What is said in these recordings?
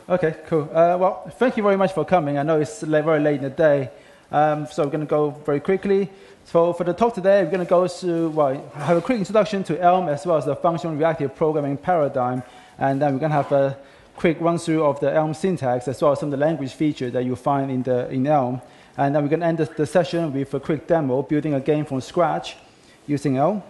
Okay, cool. Well, thank you very much for coming. I know it's very late in the day, so we're going to go very quickly. So for the talk today, we're going to go through, have a quick introduction to Elm as well as the functional reactive programming paradigm, and then we're going to have a quick run-through of the Elm syntax as well as some of the language features that you'll find in Elm. And then we're going to end the session with a quick demo, building a game from scratch using Elm.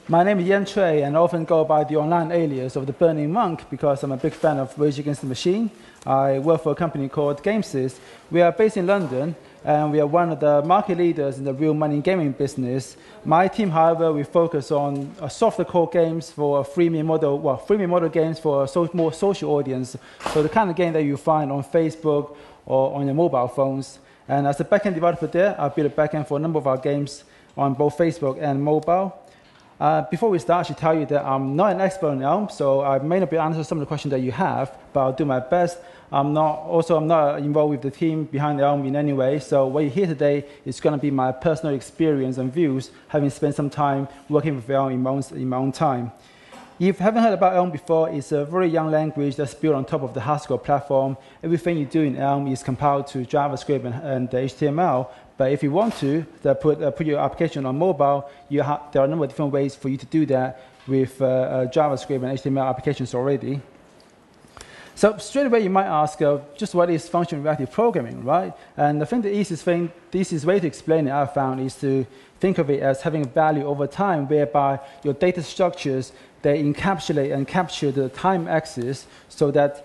My name is Yan Cui, and I often go by the online alias of the Burning Monk because I'm a big fan of Rage Against the Machine. I work for a company called GameSys. We are based in London, and we are one of the market leaders in the real money gaming business. My team, however, we focus on softer core games for freemium model games for a more social audience. So the kind of game that you find on Facebook or on your mobile phones. And as a backend developer there, I built a backend for a number of our games on both Facebook and mobile. Before we start, I should tell you that I'm not an expert in Elm, so I may not be able to answer some of the questions that you have, but I'll do my best. I'm not involved with the team behind Elm in any way, so what you hear today is going to be my personal experience and views, having spent some time working with Elm in my own time. If you haven't heard about Elm before, it's a very young language that's built on top of the Haskell platform. Everything you do in Elm is compiled to JavaScript and HTML. But if you want to put your application on mobile, there are a number of different ways for you to do that with JavaScript and HTML applications already. So straight away, you might ask, just what is functional reactive programming, right? And I think the easiest way to explain it I've found is to think of it as having a value over time, whereby your data structures, they encapsulate and capture the time axis so that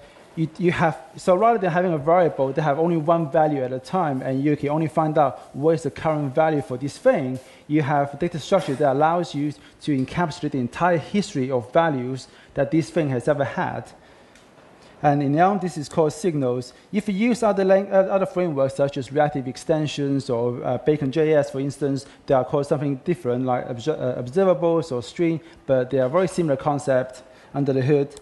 so rather than having a variable that have only one value at a time and you can only find out what is the current value for this thing, you have a data structure that allows you to encapsulate the entire history of values that this thing has ever had. And in Elm, this is called signals. If you use other frameworks such as Reactive Extensions or Bacon.js, for instance, they are called something different like observables or string, but they are very similar concept under the hood.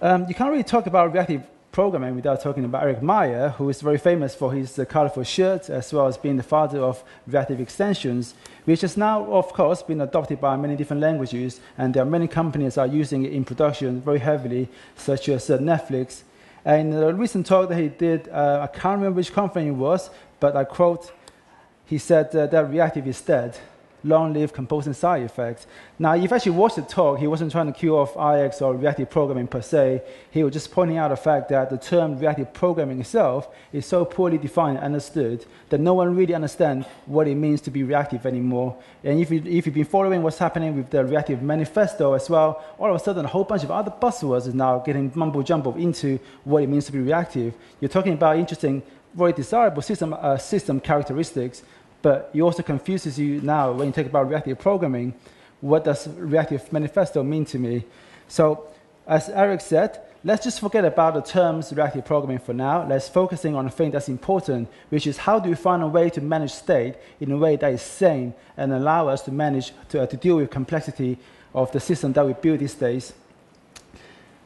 You can't really talk about reactive programming without talking about Eric Meyer, who is very famous for his colorful shirt, as well as being the father of reactive extensions, which has now, of course, been adopted by many different languages, and there are many companies that are using it in production very heavily, such as Netflix. And in a recent talk that he did, I can't remember which conference it was, but I quote, he said that reactive is dead. Long live composing side effects. Now, if you actually watch the talk, he wasn't trying to kill off IX or reactive programming per se. He was just pointing out the fact that the term reactive programming itself is so poorly defined and understood that no one really understands what it means to be reactive anymore. And if you've been following what's happening with the reactive manifesto as well, all of a sudden a whole bunch of other buzzwords is now getting mumble-jumble into what it means to be reactive. You're talking about interesting, very desirable system characteristics, but it also confuses you now when you talk about reactive programming. What does reactive manifesto mean to me? So, as Eric said, let's just forget about the terms reactive programming for now. Let's focusing on a thing that's important, which is how do we find a way to manage state in a way that is sane and allow us to manage to deal with complexity of the system that we build these days.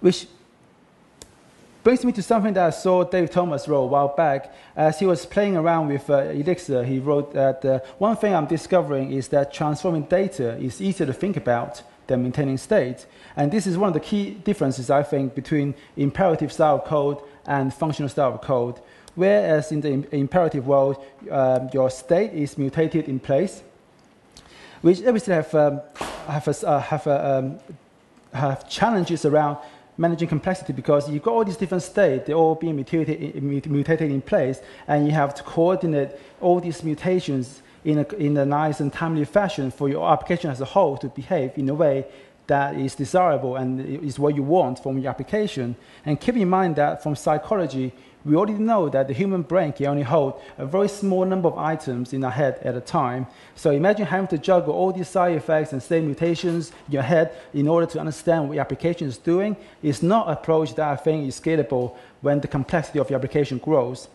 Which brings me to something that I saw Dave Thomas wrote a while back. As he was playing around with Elixir, he wrote that one thing I'm discovering is that transforming data is easier to think about than maintaining state. And this is one of the key differences, I think, between imperative style of code and functional style of code. Whereas in the imperative world, your state is mutated in place, which obviously have challenges around managing complexity because you've got all these different states, they're all being mutated in place, and you have to coordinate all these mutations in a nice and timely fashion for your application as a whole to behave in a way that is desirable and is what you want from your application. And keep in mind that from psychology, we already know that the human brain can only hold a very small number of items in our head at a time. So imagine having to juggle all these side effects and state mutations in your head in order to understand what your application is doing. It's not an approach that I think is scalable when the complexity of your application grows.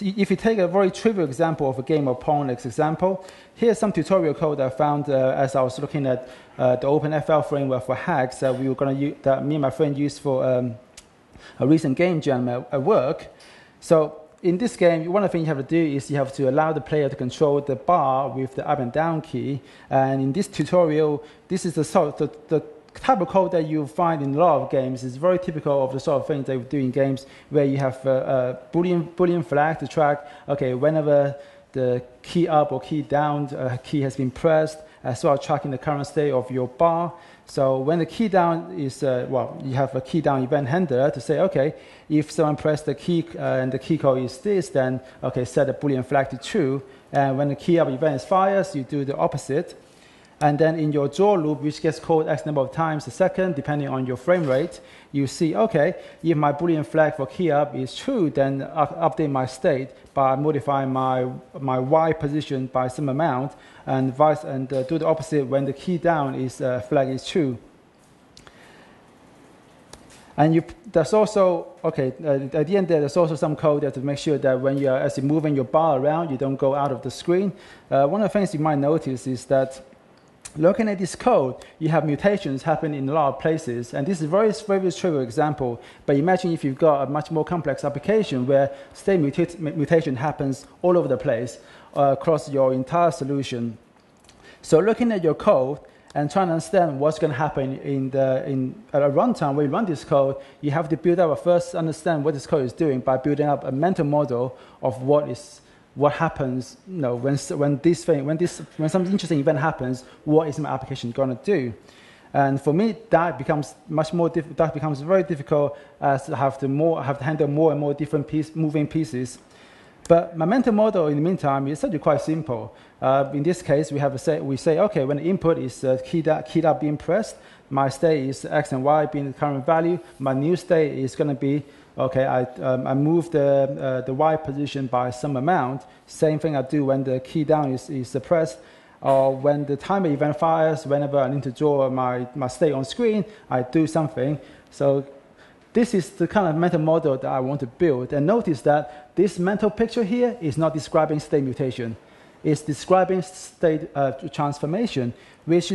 If you take a very trivial example of a game of Pong-like example, here's some tutorial code I found as I was looking at the OpenFL framework for hacks that we were going to use, that me and my friend used for a recent game jam at work. So in this game, one of the things you have to do is you have to allow the player to control the bar with the up and down key. And in this tutorial, this is the type of code that you find in a lot of games is very typical of the sort of things they do in games where you have a Boolean flag to track, okay, whenever the key up or key down key has been pressed, as well as tracking the current state of your bar. So when the key down is, you have a key down event handler to say, okay, if someone pressed the key and the key code is this, then, okay, set the Boolean flag to true. And when the key up event is fires, you do the opposite. And then in your draw loop, which gets called X number of times a second, depending on your frame rate, you see, okay, if my Boolean flag for key up is true, then I'll update my state by modifying my Y position by some amount, and do the opposite when the key down is flag is true. And there's also, okay, at the end there's also some code there to make sure that when as you're moving your bar around, you don't go out of the screen. One of the things you might notice is that looking at this code, you have mutations happen in a lot of places. And this is a very, very trivial example. But imagine if you've got a much more complex application where state mutation happens all over the place across your entire solution. So looking at your code and trying to understand what's going to happen at a runtime where you run this code, you have to build up first understand what this code is doing by building up a mental model of what happens, when something interesting event happens, what is my application going to do? And for me, that becomes very difficult as I have to handle more and more different moving pieces. But my mental model, in the meantime, is actually quite simple. In this case, we say, okay, when the input is keyed up being pressed, my state is X and Y being the current value. My new state is going to be, okay, I move the Y position by some amount. Same thing I do when the key down is pressed. Or when the timer event fires, whenever I need to draw my state on screen, I do something. So this is the kind of mental model that I want to build. And notice that this mental picture here is not describing state mutation. It's describing state transformation, which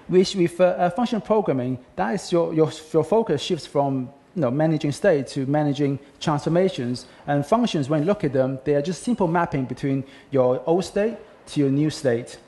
with functional programming, that is your focus shifts from managing state to managing transformations. And functions, when you look at them, they are just simple mapping between your old state to your new state.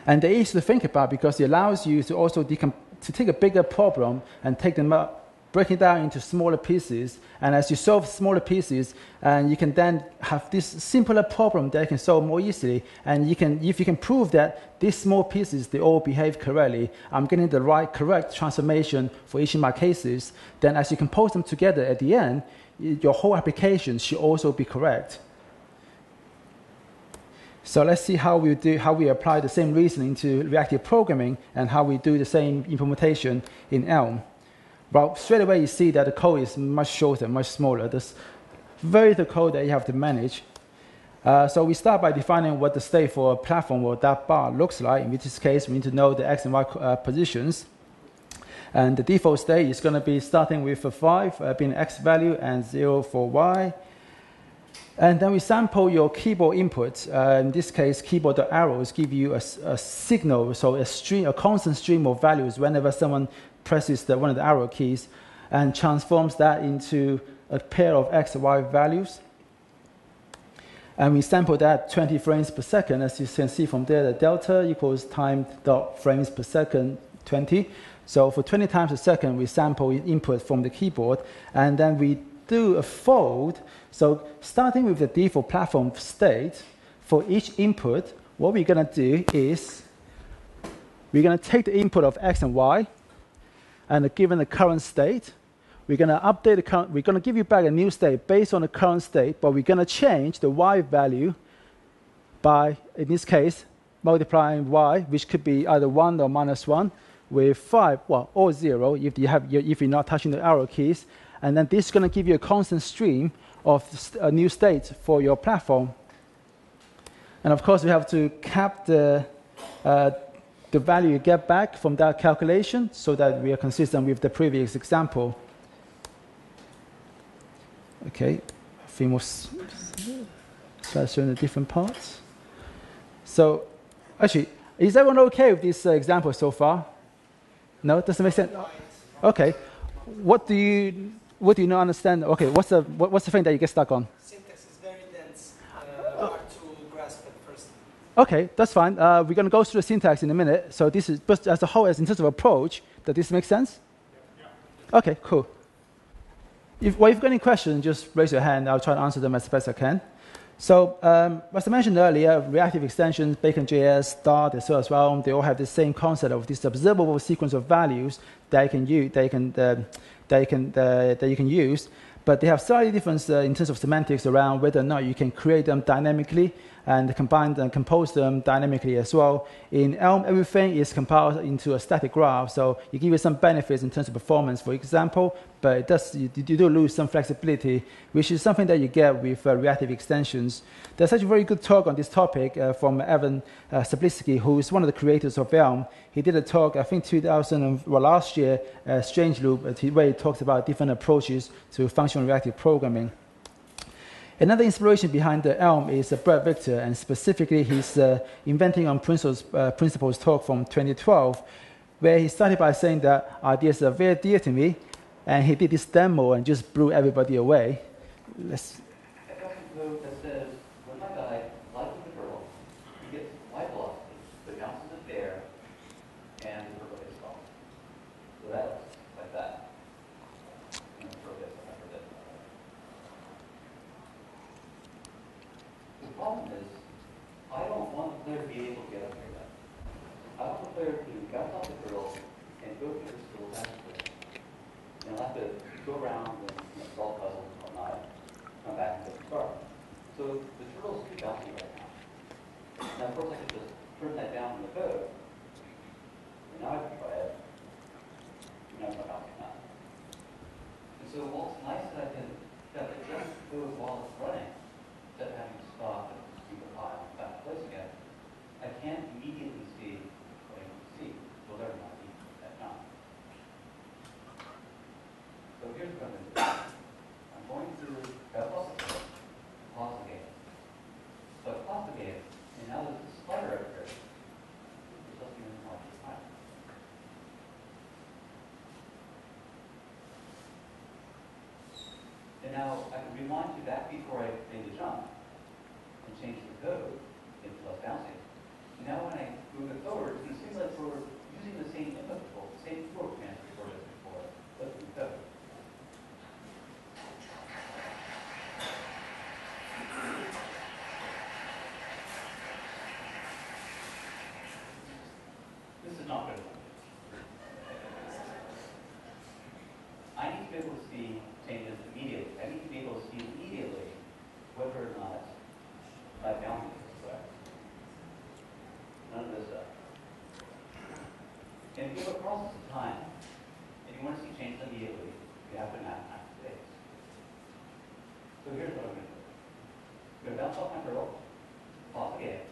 And they're easy to think about because it allows you to also to take a bigger problem and take them up, break it down into smaller pieces. And as you solve smaller pieces, and you can then have this simpler problem that you can solve more easily. And if you can prove that these small pieces, they all behave correctly, I'm getting the correct transformation for each of my cases, then as you compose them together at the end, your whole application should also be correct. So let's see how we apply the same reasoning to reactive programming and how we do the same implementation in Elm. Well, straight away you see that the code is much shorter, much smaller. There's very little code that you have to manage. So we start by defining what the state for a platform or that bar looks like. In this case, we need to know the X and Y positions. And the default state is going to be starting with a 5 being X value and 0 for Y. And then we sample your keyboard input. In this case, keyboard arrows give you a signal, so a constant stream of values whenever someone presses one of the arrow keys and transforms that into a pair of X and Y values. And we sample that 20 frames per second. As you can see from there, the delta equals time dot frames per second 20. So for 20 times a second, we sample input from the keyboard, and then we do a fold. So starting with the default platform state, for each input, what we're going to do is we're going to take the input of X and Y, and given the current state, we're going to update the current. We're going to give you back a new state based on the current state, but we're going to change the Y value by, in this case, multiplying Y, which could be either 1 or -1, with 5, or 0 if you're not touching the arrow keys. And then this is going to give you a constant stream of new states for your platform. And of course, we have to cap the value you get back from that calculation so that we are consistent with the previous example. Okay, a few more slides showing the different parts. So, actually, is everyone okay with this example so far? No, doesn't make sense. Okay, what do you not understand? Okay, what's the thing that you get stuck on? Syntax is very dense, hard to grasp at first. Okay, that's fine. We're going to go through the syntax in a minute. So this is, but as a whole, as in terms of approach, does this make sense? Yeah. Okay, cool. If you've got any questions, just raise your hand. I'll try to answer them as best I can. So as I mentioned earlier, reactive extensions, Bacon.js, Dart, as well, they all have the same concept of this observable sequence of values that you can use. But they have slightly difference in terms of semantics around whether or not you can create them dynamically and combine and compose them dynamically as well. In Elm, everything is compiled into a static graph, so you give you some benefits in terms of performance, for example, but it does, you do lose some flexibility, which is something that you get with reactive extensions. There's actually a very good talk on this topic from Evan Saplicki, who is one of the creators of Elm. He did a talk, I think last year, Strange Loop, where he talks about different approaches to functional reactive programming. Another inspiration behind the Elm is Brett Victor, and specifically his Inventing on Principles talk from 2012, where he started by saying that ideas are very dear to me, and he did this demo and just blew everybody away. Let's. I got some code that says, when my guy likes the turtle, he gets y velocity, but bounces it there, and the turtle gets off. So that looks like that. And the turtle gets after this. The problem is, I don't want the player to be able to get up here yet. I want the player to bounce off the turtle and go through this little passageway. And I'll have to go around and solve puzzles and whatnot, come back and get the start. So the turtle's too bouncy right now. Now, of course, I could just turn that down in the code. And now I can try it. And now it's not bouncing now. And so while it's nice that I can adjust the code while it's running, instead of having to stop and keep the file back in place again, I can't immediately see what I need to see. Well, there might be that time. So here's what I'm going to do. I'm going to pause the game. So I pause the game, and now there's this slider over here. Which lets me know the time. And now I can rewind to that before I made the jump and change the code into less bouncing. Now when I move it forward, it seems like we're using the same input control, the same keyboard commands as before. Let's move code. This is not good enough. I need to be able to see changes immediately. I need to be able to see immediately whether or not my boundary is correct. None of this stuff. And if you have a process of time, and you want to see changes immediately, you have to map time to days. So here's what I'm going to do. I'm going to bounce off my turtle, pause the game.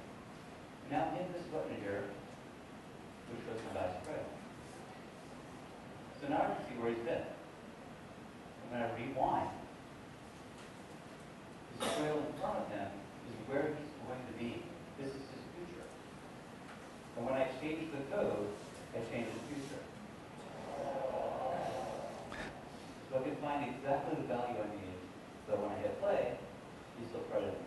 Now hit this button here, which shows my guy's trail. So now I can see where he's been. When I rewind, this trail in front of him is where he's going to be. This is his future. And when I change the code, I change his future. So I can find exactly the value I need. So when I hit play, he's still credited me.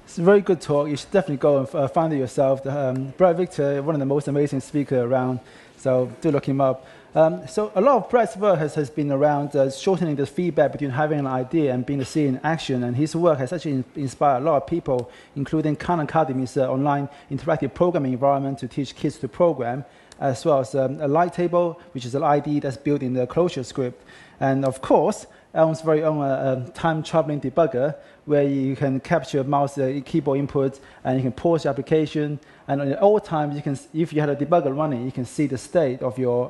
It's a very good talk. You should definitely go and find it yourself. Brett Victor, one of the most amazing speakers around, so do look him up. So a lot of Brett's work has been around shortening the feedback between having an idea and being seen in action, and his work has actually inspired a lot of people, including Khan Academy's online interactive programming environment to teach kids to program, as well as a light table, which is an IDE that's built in the Closure script. And of course, Elm's very own time-traveling debugger, where you can capture mouse keyboard inputs, and you can pause your application. And at all times, you can, if you had a debugger running, you can see the state of your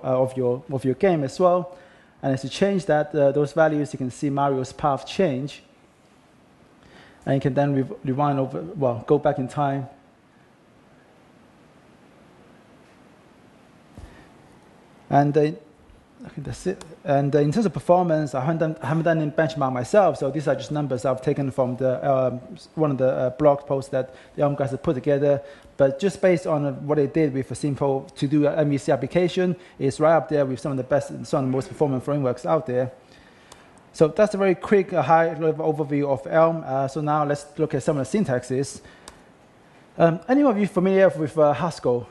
game as well. And as you change that those values, you can see Mario's path change. And you can then rewind over, well, go back in time. And I think that's it. And in terms of performance, I haven't done any benchmark myself, so these are just numbers I've taken from the one of the blog posts that the Elm guys have put together. But just based on what they did with a simple to-do MVC application, it's right up there with some of the best, some of the most performant frameworks out there. So that's a very quick, high-level overview of Elm. So now let's look at some of the syntaxes. Any of you familiar with Haskell?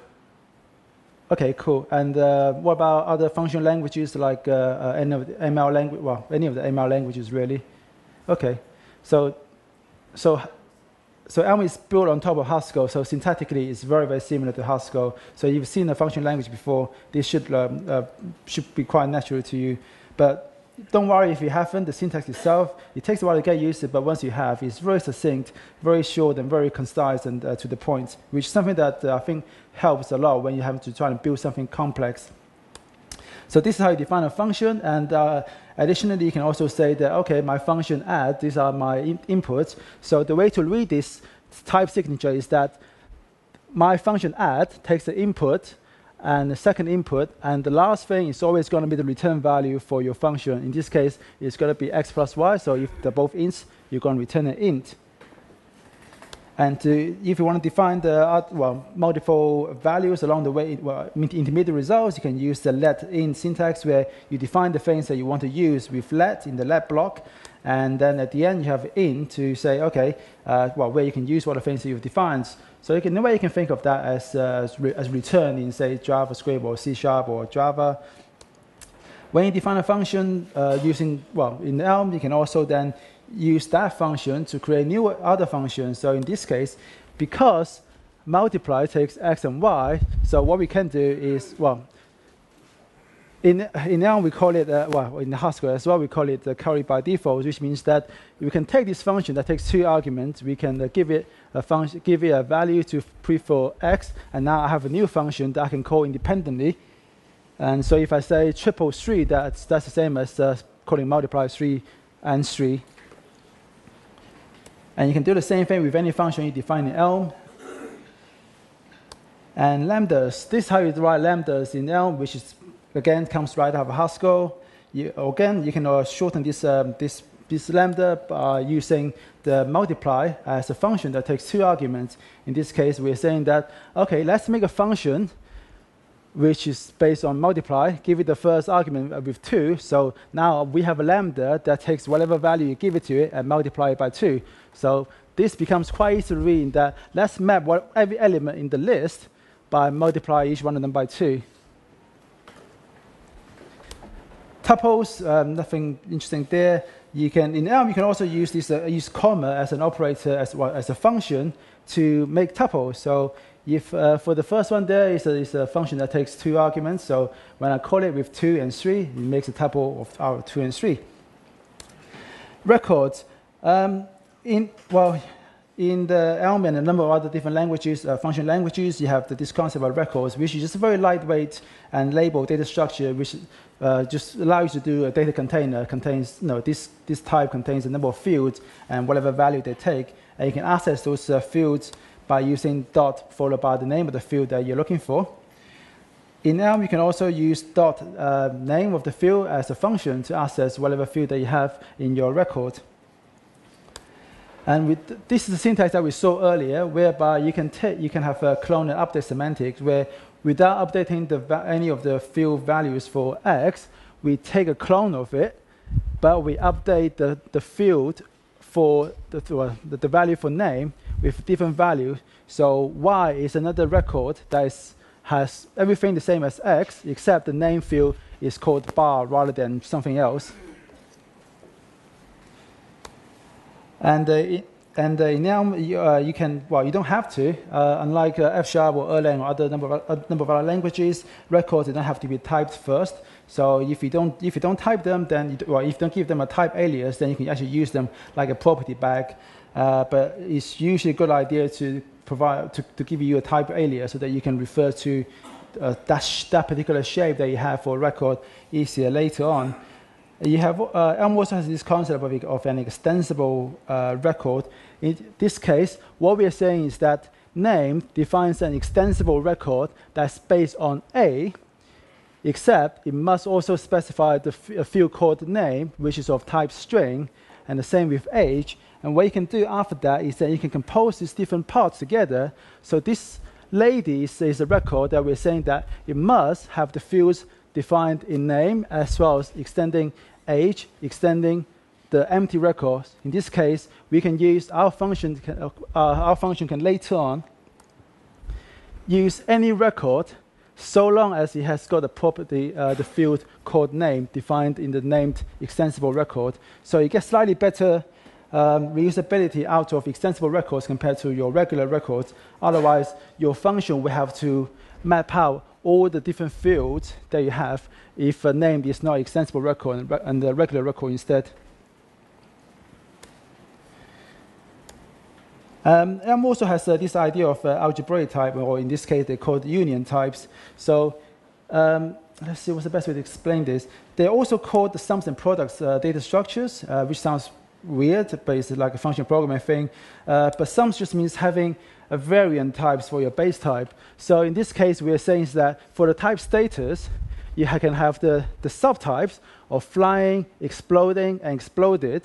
Okay, cool. And what about other functional languages like any of the ML language? Well, any of the ML languages, really. Okay. So Elm is built on top of Haskell, so syntactically it's very, very similar to Haskell. So you've seen a functional language before. This should be quite natural to you. But don't worry if you haven't. The syntax itself, it takes a while to get used to, but once you have, it's very succinct, very short, and very concise and to the point, which is something that I think helps a lot when you have to try and build something complex. So this is how you define a function, and additionally, you can also say that, okay, my function add, these are my inputs. So the way to read this type signature is that my function add takes the input and the second input, and the last thing is always going to be the return value for your function. In this case, it's going to be x plus y, so if they're both ints, you're going to return an int. And if you want to define the multiple values along the way, intermediate results, you can use the let-in syntax where you define the things that you want to use with let in the let block, and then at the end you have in to say, okay, where you can use what the things that you've defined. So in a way you can think of that as return in, say, JavaScript or C# or Java. When you define a function in Elm, you can also then use that function to create new other functions. So in this case, because multiply takes x and y, so what we can do is, in Elm we call it, in Haskell as well, we call it carry by default, which means that we can take this function that takes 2 arguments, we can give it a value to prefer x, and now I have a new function that I can call independently. And so if I say triple 3, that's the same as calling multiply 3 and 3. And you can do the same thing with any function you define in Elm. And lambdas, this is how you write lambdas in Elm, which is, again, comes right out of Haskell. You can shorten this lambda by using the multiply as a function that takes 2 arguments. In this case, we're saying that, okay, let's make a function which is based on multiply, give it the first argument with 2. So now we have a lambda that takes whatever value you give it to it and multiply it by 2. So this becomes quite easy to read that let's map every element in the list by multiply each one of them by 2. Tuples, nothing interesting there. In Elm, you can also use this use comma as an operator as a function to make tuples. So if for the first one there is a function that takes 2 arguments, so when I call it with 2 and 3, it makes a tuple of our 2 and 3. Records. In the Elm and a number of other different languages, functional languages, you have this concept of records, which is just a very lightweight and labeled data structure, which just allows you to do a data container contains, this type contains a number of fields and whatever value they take, and you can access those fields by using dot followed by the name of the field that you're looking for. In Elm, you can also use dot name of the field as a function to access whatever field that you have in your record. And this is the syntax that we saw earlier, whereby you can have a clone and update semantics, where without updating any of the field values for x, we take a clone of it, but we update the field for the value for name with different value. So y is another record that has everything the same as x, except the name field is called bar rather than something else. And in Elm, you don't have to. Unlike F# or Erlang or other number of other languages, records don't have to be typed first. So if you don't type them, then if you don't give them a type alias, then you can actually use them like a property bag. But it's usually a good idea to give you a type alias so that you can refer to that particular shape that you have for a record easier later on. You have Elm also has this concept of an extensible record. In this case, what we are saying is that name defines an extensible record that's based on A, except it must also specify a field called name, which is of type string, and the same with age. And what you can do after that is that you can compose these different parts together. So this lady is a record that we're saying that it must have the fields defined in name as well as extending age, extending the empty records. In this case, we can use our function can later on use any record so long as it has got the property, the field called name defined in the named extensible record. So you get slightly better reusability out of extensible records compared to your regular records. Otherwise, your function will have to map out all the different fields that you have if a name is not extensible record and the regular record instead. Elm also has this idea of algebraic type, or in this case, they call it union types. So let's see what's the best way to explain this. They're also called the sums and products data structures, which sounds weird, but it's like a functional programming thing. But sums just means having a variant types for your base type. So in this case, we are saying that for the type status, you can have the subtypes of flying, exploding, and exploded.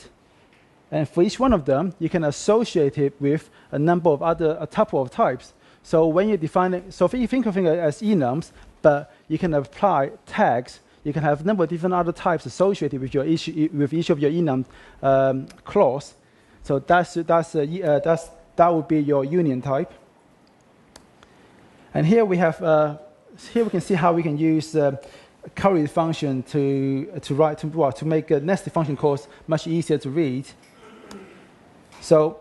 And for each one of them, you can associate it with a number of a tuple of types. So when you're defining, so if you think of it as enums, but you can apply tags, you can have a number of different other types associated with each of your enum clause. So that would be your union type. And here we have here we can see how we can use curry function to make a nested function calls much easier to read. So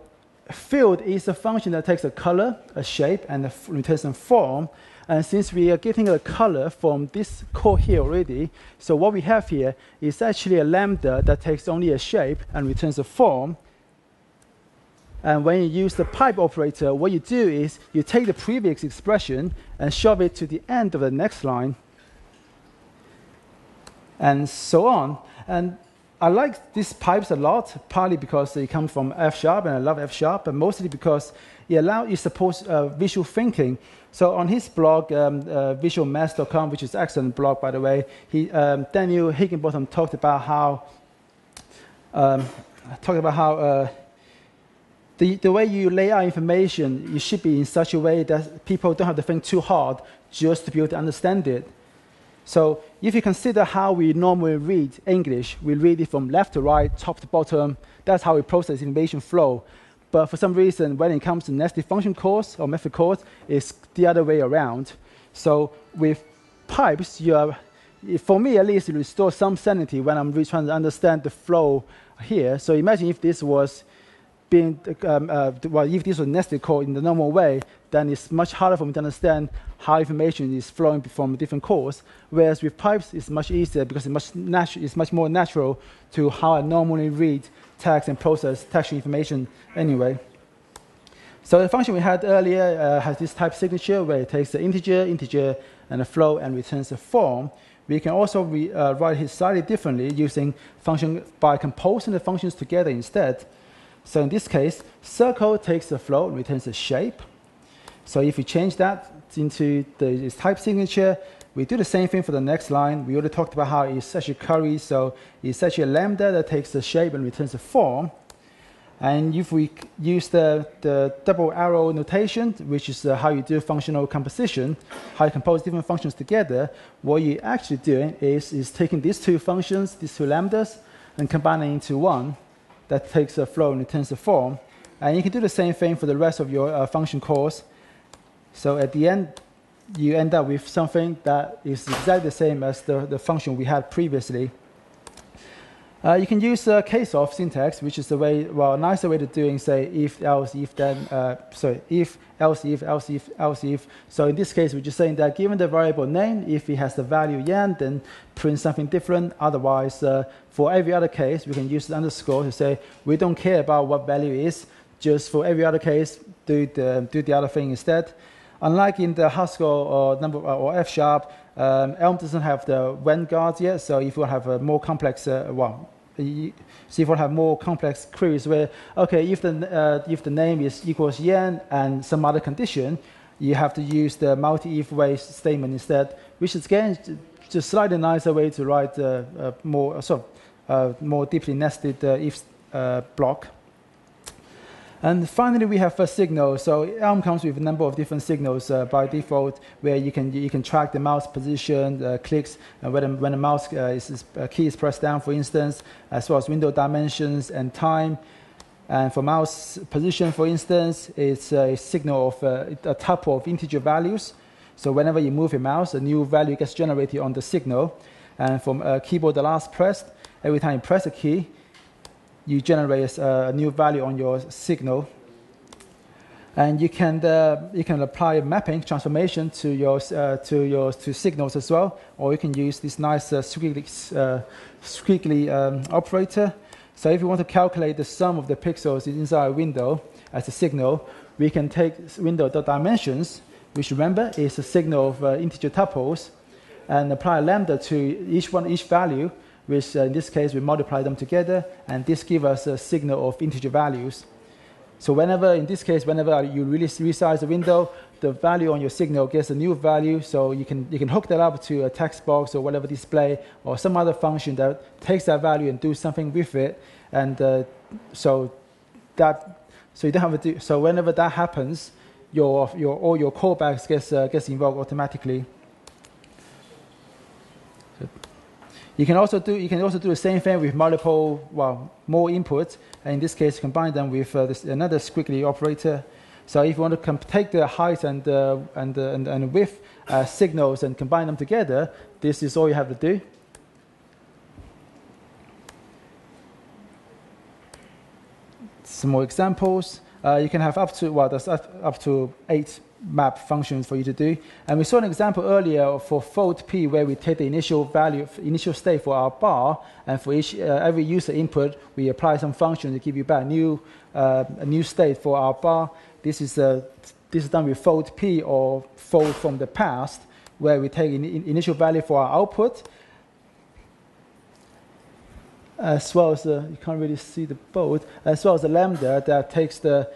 field is a function that takes a color, a shape, and returns a form. And since we are getting a color from this code here already, so what we have here is actually a lambda that takes only a shape and returns a form. And when you use the pipe operator, what you do is you take the previous expression and shove it to the end of the next line, and so on. And I like these pipes a lot, partly because they come from F#, and I love F#, but mostly because it supports visual thinking. So on his blog, visualmath.com, which is an excellent blog, by the way, Daniel Higginbotham talked about how the way you lay out information, you should be in such a way that people don't have to think too hard just to be able to understand it. So if you consider how we normally read English, we read it from left to right, top to bottom. That's how we process information flow. But for some reason, when it comes to nested function calls or method calls, it's the other way around. So with pipes, for me at least, it restores some sanity when I'm really trying to understand the flow here. So imagine if this was if this was nested code in the normal way, then it's much harder for me to understand how information is flowing from different cores. Whereas with pipes, it's much easier because it's much more natural to how I normally read text and process textual information anyway. So the function we had earlier has this type signature where it takes the integer, and a float and returns a form. We can also write it slightly differently using function by composing the functions together instead. So in this case, circle takes the float and returns a shape. So if we change that into its type signature, we do the same thing for the next line. We already talked about how it's actually curry, so it's actually a lambda that takes the shape and returns a form. And if we use the double arrow notation, which is how you do functional composition, how you compose different functions together, what you're actually doing is taking these two functions, these two lambdas, and combining into one that takes a float and returns a form. And you can do the same thing for the rest of your function calls. So at the end, you end up with something that is exactly the same as the function we had previously. You can use a case-off syntax, which is a nicer way to doing, say, if, else, if, then, if, else, if, else, if, else, if. So in this case, we're just saying that given the variable name, if it has the value yan, then print something different. Otherwise, for every other case, we can use the underscore to say, we don't care about what value is. Just for every other case, do the other thing instead. Unlike in the Haskell or F#, Elm doesn't have the when guards yet. So if you have a more complex, so if you want to have more complex queries where, okay, if the name is equals yan and some other condition, you have to use the multi-if way statement instead, which is again just slightly nicer way to write more deeply nested if block. And finally, we have a signal. So Elm comes with a number of different signals by default, where you can track the mouse position, clicks, and when the mouse key is pressed down, for instance, as well as window dimensions and time. And for mouse position, for instance, it's a signal of a tuple of integer values. So whenever you move your mouse, a new value gets generated on the signal. And from keyboard the last pressed, every time you press a key, you generate a new value on your signal. And you can apply mapping transformation to your to signals as well, or you can use this nice squiggly operator. So if you want to calculate the sum of the pixels inside a window as a signal, we can take window.dimensions, which remember is a signal of integer tuples, and apply lambda to each value, which in this case we multiply them together, and this gives us a signal of integer values. So whenever you resize the window, the value on your signal gets a new value, so you can hook that up to a text box or whatever display or some other function that takes that value and do something with it, and so you don't have to do. So whenever that happens, all your callbacks gets invoked automatically. You can also do the same thing with more inputs, and in this case combine them with another squiggly operator. So if you want to take the height and width signals and combine them together, this is all you have to do. Some more examples. You can have up to 8 map functions for you to do. And we saw an example earlier for fold P, where we take the initial state for our bar, and for every user input, we apply some function to give you back a new state for our bar. This is done with fold P, or fold from the past, where we take initial value for our output, as well as you can't really see the bold, as well as the lambda that takes the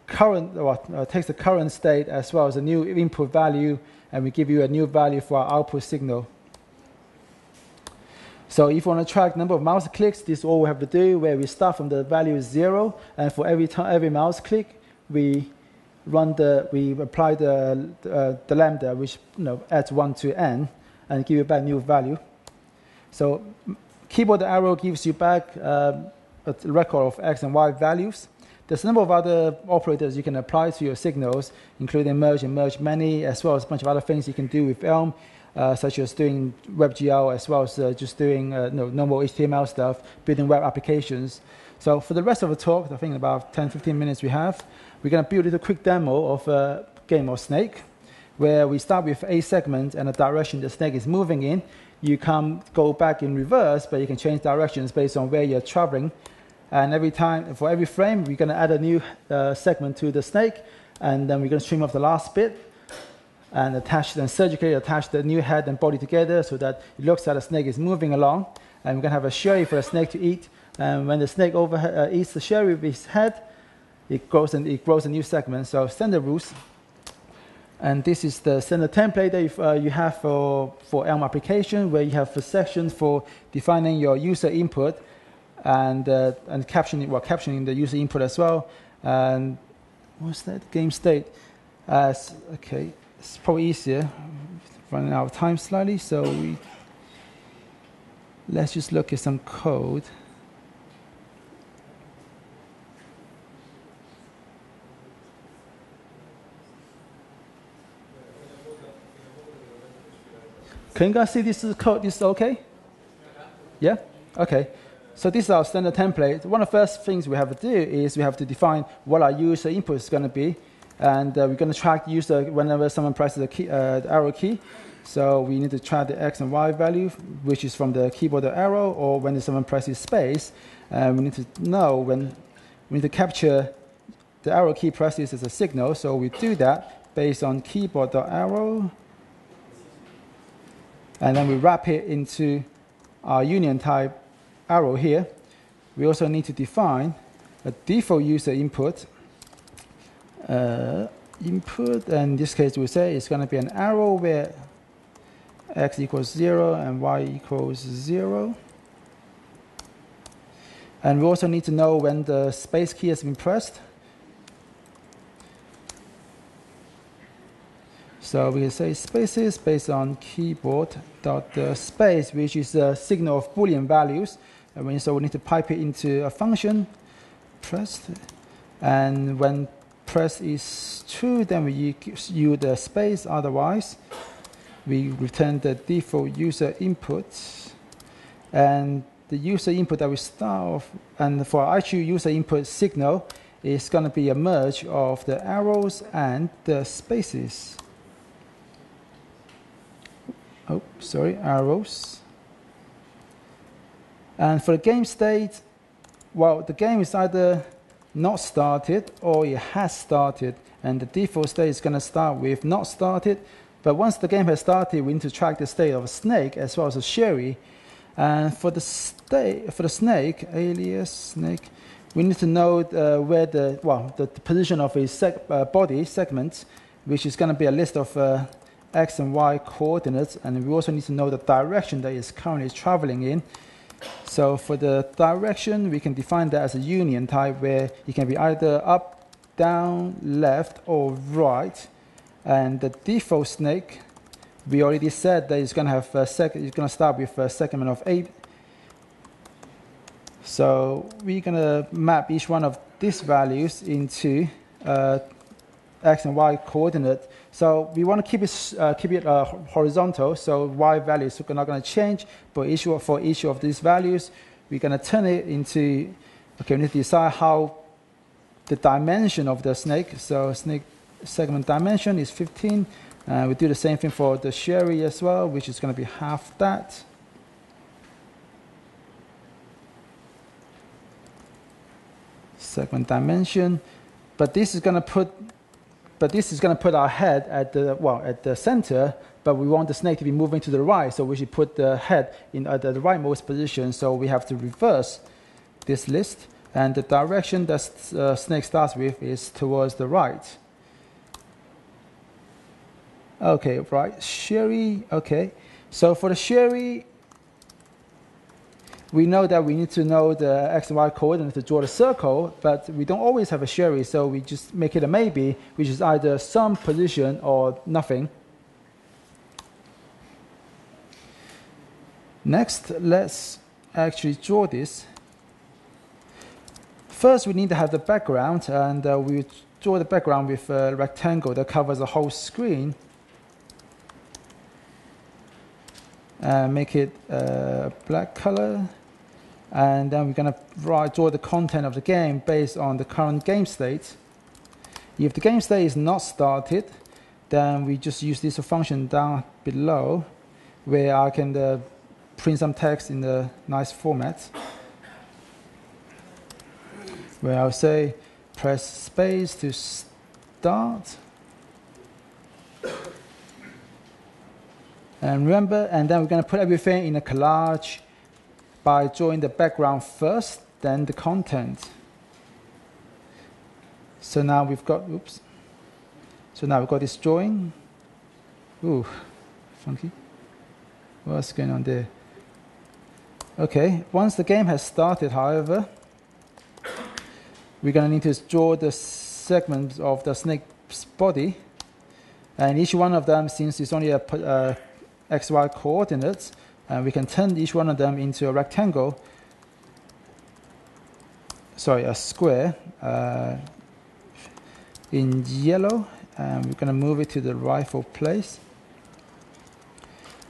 current state as well as a new input value, and we give you a new value for our output signal. So if you want to track number of mouse clicks, this is all we have to do, where we start from the value 0, and for every mouse click, we apply the lambda, which adds 1 to n, and give you back new value. So keyboard arrow gives you back a record of x and y values. There's a number of other operators you can apply to your signals, including merge and merge many, as well as a bunch of other things you can do with Elm, such as doing WebGL, as well as just doing normal HTML stuff, building web applications. So for the rest of the talk, I think about 10-15 minutes we have, we're going to build a little quick demo of a game of Snake, where we start with a segment and a direction the snake is moving in. You go back in reverse, but you can change directions based on where you're traveling. And for every frame, we're going to add a new segment to the snake, and then we're going to trim off the last bit and surgically attach the new head and body together so that it looks like the snake is moving along. And we're going to have a Sheree for the snake to eat. And when the snake eats the Sheree with his head, it grows a new segment. So standard rules. And this is the standard template that you have for Elm application, where you have a section for defining your user input, and captioning the user input as well. And what's that? Game state. Okay, it's probably easier. Running out of time slightly, so let's just look at some code. Can you guys see this code? This is okay? Yeah? Okay. So this is our standard template. One of the first things we have to do is we have to define what our user input is going to be. And we're going to track the user whenever someone presses the arrow key. So we need to track the x and y value, which is from the keyboard arrow, or when someone presses space. We need to know we need to capture the arrow key presses as a signal. So we do that based on keyboard.arrow. And then we wrap it into our union type arrow here. We also need to define a default user input. And in this case, we'll say it's going to be an arrow where x equals 0 and y equals 0. And we also need to know when the space key has been pressed. So we can say spaces based on keyboard.space, which is a signal of Boolean values. And so we need to pipe it into a function, pressed. And when press is true, then we use the space. Otherwise, we return the default user input. And the user input that we start off, and for actual user input signal, is going to be a merge of the arrows and the spaces. Oh, sorry, arrows. And for the game state, well, the game is either not started or it has started, and the default state is going to start with not started. But once the game has started, we need to track the state of a snake as well as a Sheree. And for the snake, alias snake, we need to know where the position of a body segment, which is going to be a list of X and Y coordinates, and we also need to know the direction that it's currently traveling in. So for the direction, we can define that as a union type, where it can be either up, down, left, or right. And the default snake, we already said that it's going to have it's going to start with a segment of 8. So we're going to map each one of these values into X and Y coordinate. So we want to keep it horizontal, so Y values are not going to change. But for each of these values, we're going to turn it into, okay, we need to decide how the dimension of the snake. So snake segment dimension is 15. We do the same thing for the Sheree as well, which is going to be half that. Segment dimension, but this is going to put our head at the center, but we want the snake to be moving to the right, so we should put the head in at the rightmost position. So we have to reverse this list, and the direction that snake starts with is towards the right. Okay, right, Sheree. Okay, so for the Sheree, we know that we need to know the X and Y coordinate to draw the circle, but we don't always have a Sheree, so we just make it a maybe, which is either some position or nothing. Next, let's actually draw this. First, we need to have the background, and we draw the background with a rectangle that covers the whole screen. Make it black color, and then we're going to draw the content of the game based on the current game state. If the game state is not started, then we just use this function down below, where I can print some text in a nice format, where I'll say press space to start. And remember, and then we're going to put everything in a collage by drawing the background first, then the content. So now we've got, So now we've got this drawing. Ooh, funky. What's going on there? Okay, once the game has started, however, we're going to need to draw the segments of the snake's body. And each one of them, since it's only a XY coordinates, and we can turn each one of them into a rectangle, a square in yellow, and we're going to move it to the rightful place.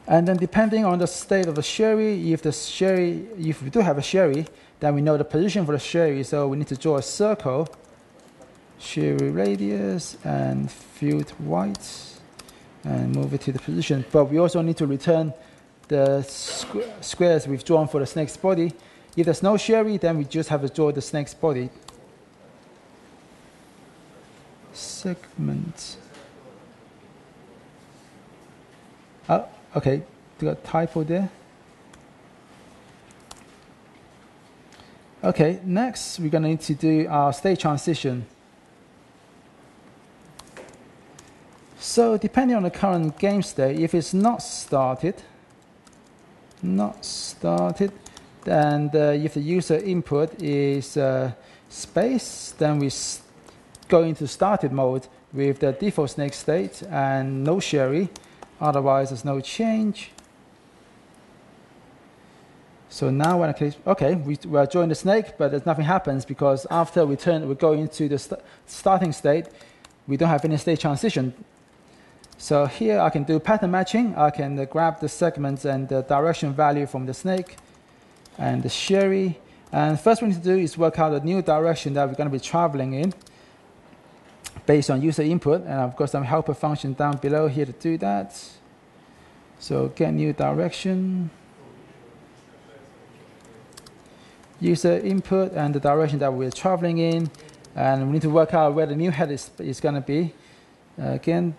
And then depending on the state of the Sheree, if we do have a Sheree, then we know the position for the Sheree, so we need to draw a circle, Sheree radius and field white, and move it to the position. But we also need to return the squares we've drawn for the snake's body. If there's no Sheree, then we just have to draw the snake's body. Segment. Oh, okay, got a typo there. Okay, next we're going to need to do our state transition. So depending on the current game state, if it's not started, then And if the user input is space, then we go into started mode with the default snake state and no Sheree. Otherwise, there's no change. So now when I click, okay, we are joining the snake, but there's nothing happens because after we go into the starting state, we don't have any state transition. So here I can do pattern matching. I can grab the segments and the direction value from the snake and the Sheree. And first we need to do is work out the new direction that we're going to be traveling in based on user input. And I've got some helper function down below here to do that. So get new direction, user input, and the direction that we're traveling in. And we need to work out where the new head is going to be. Again,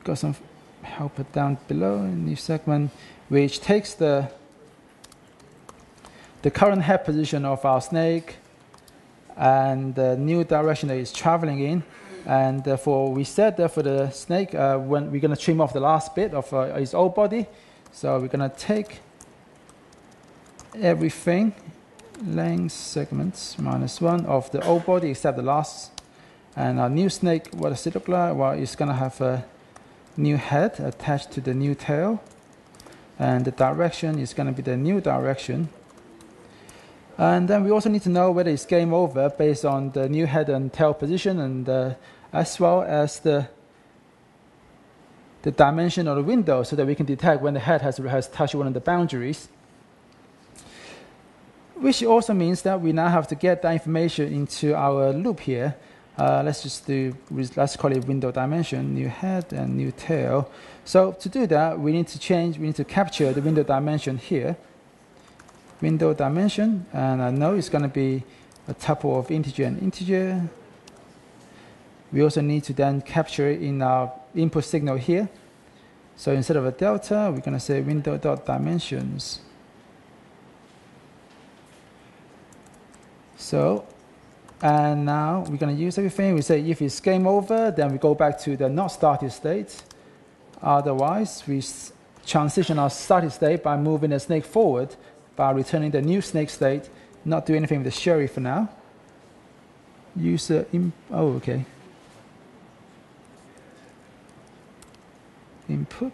got some helper down below, new segment, which takes the current head position of our snake and the new direction that it's traveling in. And therefore, we said that for the snake, when we're going to trim off the last bit of its old body. So we're going to take everything, length segments -1 of the old body except the last. And our new snake, what does it look like? Well, it's going to have a new head attached to the new tail. And the direction is going to be the new direction. And then we also need to know whether it's game over based on the new head and tail position, and as well as the dimension of the window, so that we can detect when the head has touched one of the boundaries. Which also means that we now have to get that information into our loop here. Let's call it window dimension, new head and new tail. So to do that, we need to capture the window dimension here. Window dimension, and I know it's going to be a tuple of integer and integer. We also need to then capture it in our input signal here. So instead of a delta, we're going to say window.dimensions. So, and now we're going to use everything. We say if it's game over, then we go back to the not started state. Otherwise, we transition our started state by moving the snake forward, by returning the new snake state, not do anything with the Sheree for now. Okay. Input.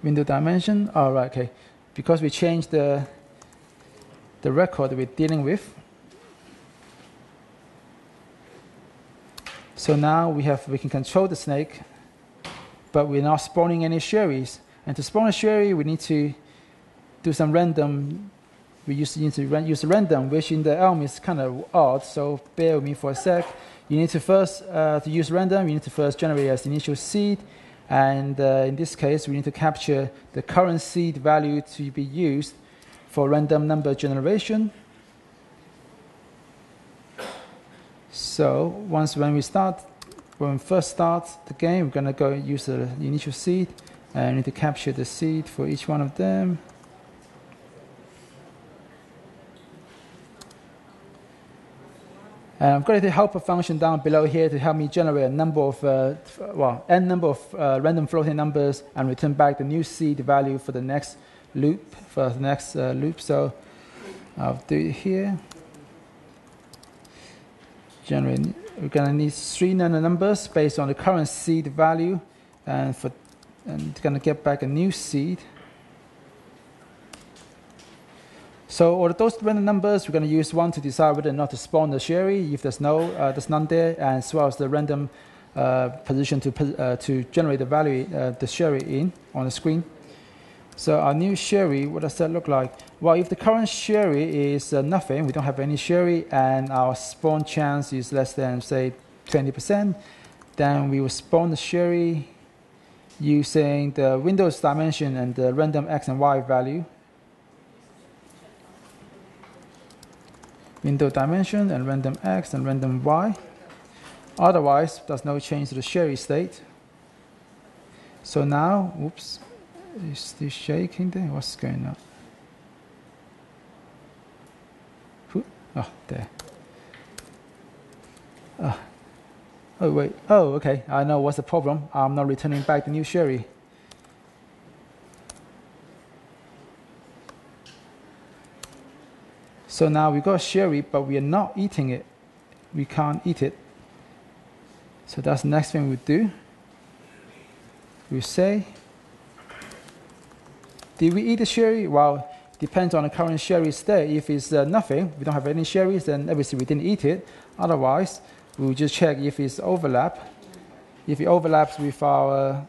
Window dimension, all right, okay. Because we changed the record we're dealing with. So now we can control the snake, but we're not spawning any Sherees. And to spawn a Sheree, we need to do some random. We need to use random, which in the Elm is kind of odd, so bear with me for a sec. You need to first, to use random, you need to first generate as initial seed, and in this case, we need to capture the current seed value to be used for random number generation. So when we first start the game, we're going to go use the initial seed, and we need to capture the seed for each one of them. And I've got the helper function down below here to help me generate a number of, n number of random floating numbers and return back the new seed value for the next loop. So I'll do it here. We're going to need 3 random numbers based on the current seed value, and it's going to get back a new seed. So all of those random numbers, we're going to use one to decide whether or not to spawn the Sheree, if there's none there, as well as the random position to generate the value, the Sheree in on the screen. So our new Sheree, what does that look like? Well, if the current Sheree is nothing, we don't have any Sheree, and our spawn chance is less than, say, 20%, then we will spawn the Sheree using the Windows dimension and the random X and Y value. Window dimension and random X and random Y. Otherwise, there's no change to the Sheree state. So now, oops, is this shaking there? What's going on? Oh, there. Oh, wait. Oh, okay. I know what's the problem. I'm not returning back the new Sheree. So now we got Sheree, but we are not eating it. We can't eat it. So that's the next thing we do. We say, did we eat the Sheree? Well, depends on the current Sheree state. If it's nothing, we don't have any Sherees, then obviously we didn't eat it. Otherwise, we'll just check if it's overlap. If it overlaps with our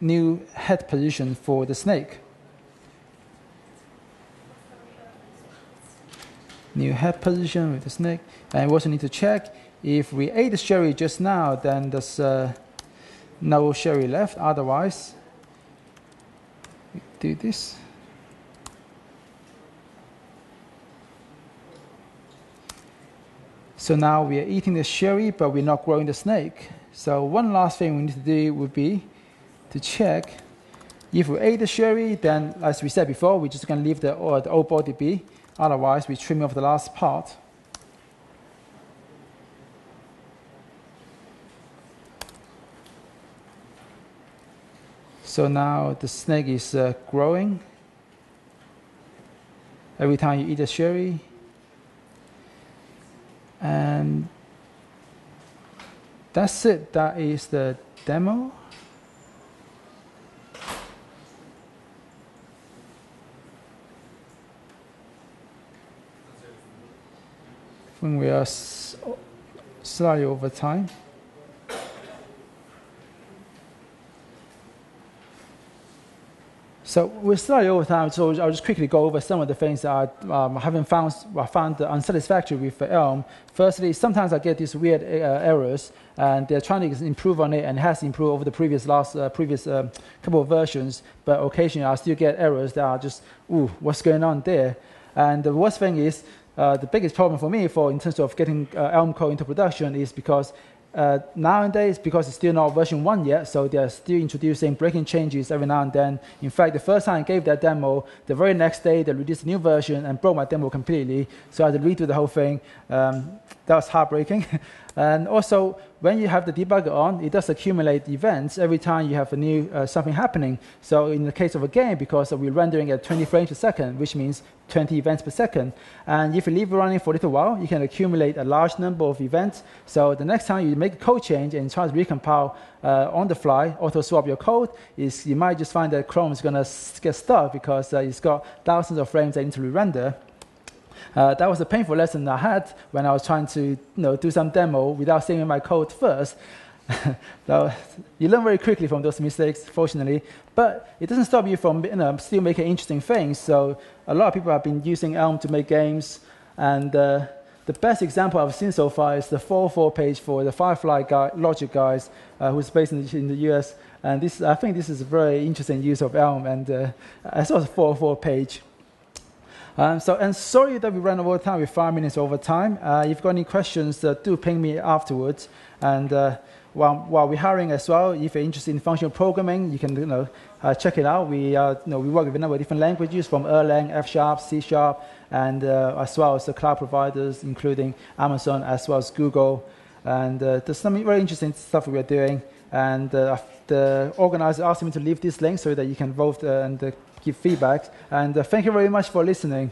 new head position for the snake. New head position with the snake. And we also need to check if we ate the Sheree just now, then there's no Sheree left. Otherwise, we do this. So now we are eating the Sheree, but we're not growing the snake. So one last thing we need to do would be to check if we ate the Sheree, then as we said before, we're just going to leave the old body be. Otherwise, we trim off the last part. So now the snake is growing. Every time you eat a Sheree. And that's it. That is the demo. When we are slightly over time. So we're slightly over time, so I'll just quickly go over some of the things that I found unsatisfactory with Elm. Firstly, sometimes I get these weird errors, and they're trying to improve on it, and it has improved over the previous couple of versions, but occasionally I still get errors that are just, ooh, what's going on there? And the worst thing is, the biggest problem for me in terms of getting Elm code into production is because nowadays, because it's still not version 1 yet, so they're still introducing breaking changes every now and then. In fact, the first time I gave that demo, the very next day they released a new version and broke my demo completely, so I had to redo the whole thing. That was heartbreaking. And also, when you have the debugger on, it does accumulate events every time you have a new something happening. So in the case of a game, because we're rendering at 20 frames per second, which means 20 events per second. And if you leave it running for a little while, you can accumulate a large number of events. So the next time you make a code change and try to recompile on the fly, auto swap your code, you might just find that Chrome is going to get stuck because it's got thousands of frames that need to re-render. That was a painful lesson I had when I was trying to do some demo without saving my code first. So you learn very quickly from those mistakes, fortunately. But it doesn't stop you from still making interesting things. So a lot of people have been using Elm to make games. And the best example I've seen so far is the 404 page for the Firefly logic guys, who's based in the US. And I think this is a very interesting use of Elm. And I saw the 404 page. And sorry that we ran over time with 5 minutes over time. If you've got any questions, do ping me afterwards. And while we're hiring as well, if you're interested in functional programming, you can check it out. We work with a number of different languages from Erlang, F#, C#, and as well as the cloud providers, including Amazon as well as Google. And there's some very interesting stuff we're doing. And the organizer asked me to leave this link so that you can vote and give feedback. And thank you very much for listening.